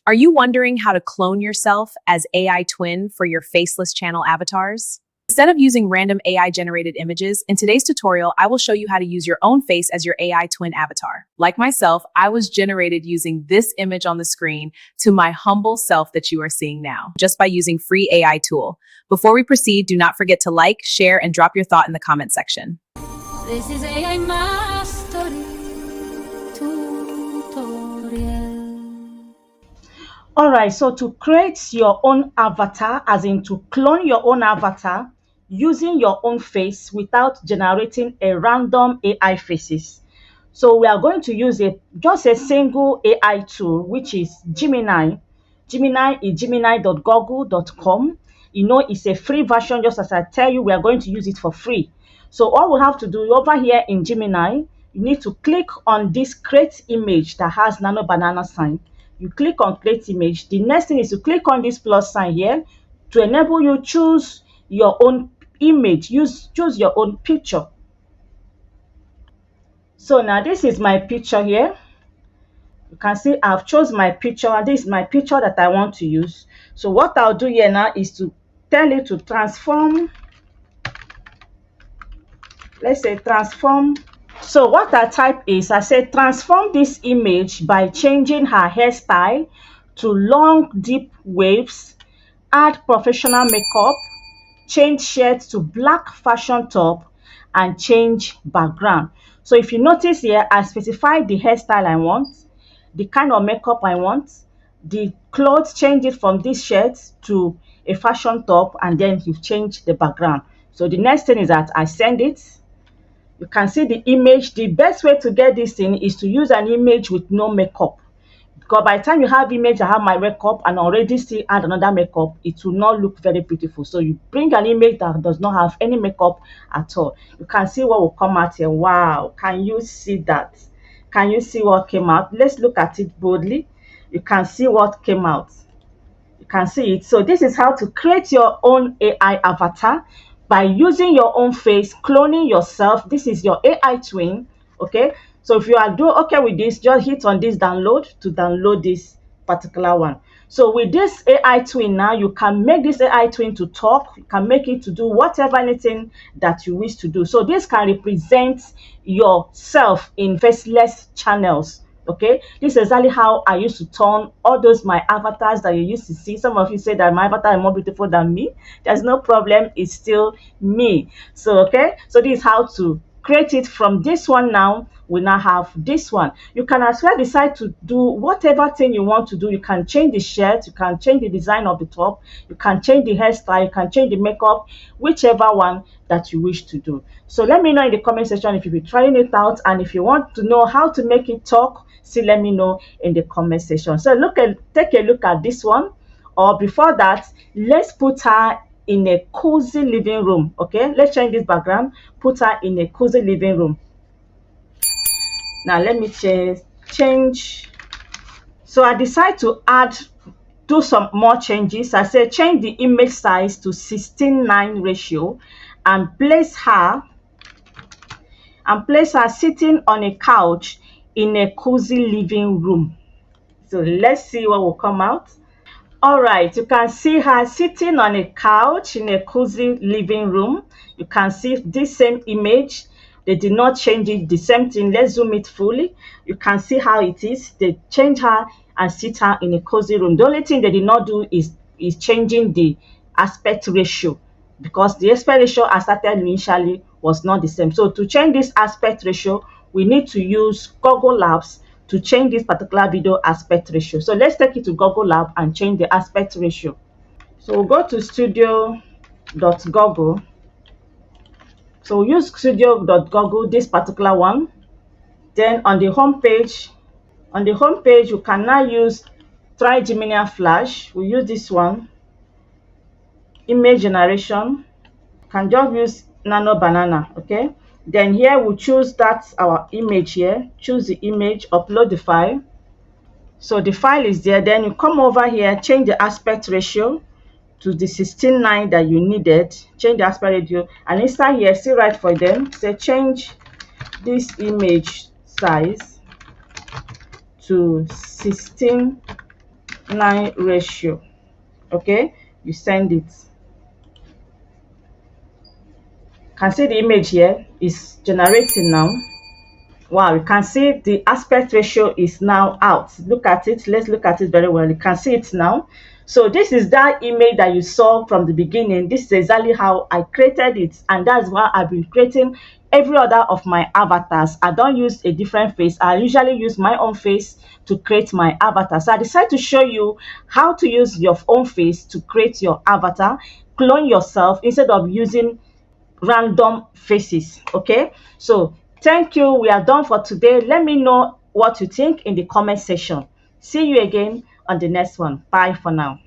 Are you wondering how to clone yourself as AI twin for your faceless channel avatars? Instead of using random AI-generated images, in today's tutorial, I will show you how to use your own face as your AI twin avatar. Like myself, I was generated using this image on the screen to my humble self that you are seeing now, just by using free AI tool. Before we proceed, do not forget to like, share, and drop your thought in the comment section. This is AI Mastery Tutorial. Alright, so to create your own avatar, as in to clone your own avatar using your own face without generating a random AI faces. So we are going to use just a single AI tool, which is Gemini. Gemini is gemini.google.com. You know, it's a free version. Just as I tell you, we are going to use it for free. So all we have to do over here in Gemini, you need to click on this create image that has nano banana sign. You click on create image. The next thing is to click on this plus sign here to enable you choose your own image. Choose your own picture. So now this is my picture here. You can see I've chosen my picture, and this is my picture that I want to use. So what I'll do here now is to tell it to transform. Let's say transform. So what I type is, I said transform this image by changing her hairstyle to long deep waves, add professional makeup, change shirt to black fashion top, and change background. So if you notice here, I specified the hairstyle I want, the kind of makeup I want, the clothes, change it from this shirt to a fashion top, and then you change the background. So the next thing is that I send it. You can see the image. The best way to get this thing is to use an image with no makeup, because by the time you have image, I have my makeup and already still add another makeup, it will not look very beautiful. So you bring an image that does not have any makeup at all. You can see what will come out here. Wow, can you see that? Can you see what came out? Let's look at it boldly. You can see what came out. You can see it. So this is how to create your own AI avatar by using your own face, cloning yourself. This is your AI twin. Okay, so if you are okay with this, just hit on this download to download this particular one. So with this AI twin now, you can make this AI twin to talk. You can make it to do whatever, anything that you wish to do. So this can represent yourself in faceless channels. Okay, this is exactly how I used to turn all those my avatars that you used to see. Some of you say that my avatar is more beautiful than me. There's no problem, it's still me. So okay, so this is how to create it from this one. Now we now have this one. You can as well decide to do whatever thing you want to do. You can change the shirt, you can change the design of the top, you can change the hairstyle, you can change the makeup, whichever one that you wish to do. So let me know in the comment section if you've been trying it out, and if you want to know how to make it talk, still let me know in the comment section. So take a look at this one. Or before that, let's put her in a cozy living room. Okay, let's change this background, put her in a cozy living room. Now let me change. So I decide to do some more changes. I said change the image size to 16:9 ratio and place her sitting on a couch in a cozy living room. So let's see what will come out. All right, you can see her sitting on a couch in a cozy living room. You can see this same image. They did not change it, the same thing. Let's zoom it fully. You can see how it is. They change her and sit her in a cozy room. The only thing they did not do is changing the aspect ratio, because the aspect ratio I started initially was not the same. So to change this aspect ratio, we need to use Google Labs to change this particular video aspect ratio. So let's take it to Google Lab and change the aspect ratio. So we'll go to studio.google. So we'll use studio.google, this particular one. Then on the home page, you can now use Try Gemini Flash. We'll use this one. Image generation, you can just use Nano Banana. Okay, then here we'll choose that our image here, choose the image, upload the file. So the file is there. Then you come over here, change the aspect ratio to the 16:9 that you needed. Change the aspect ratio, and inside here, see right for them, say change this image size to 16:9. 9 ratio. Okay, you send it. Can see the image here is generating now. Wow, you can see the aspect ratio is now out. Look at it. Let's look at it very well. You can see it now. So this is that image that you saw from the beginning. This is exactly how I created it, and that's why I've been creating every other of my avatars. I don't use a different face. I usually use my own face to create my avatar. So I decided to show you how to use your own face to create your avatar, clone yourself instead of using random faces. Okay, so thank you. We are done for today. Let me know what you think in the comment section. See you again on the next one. Bye for now.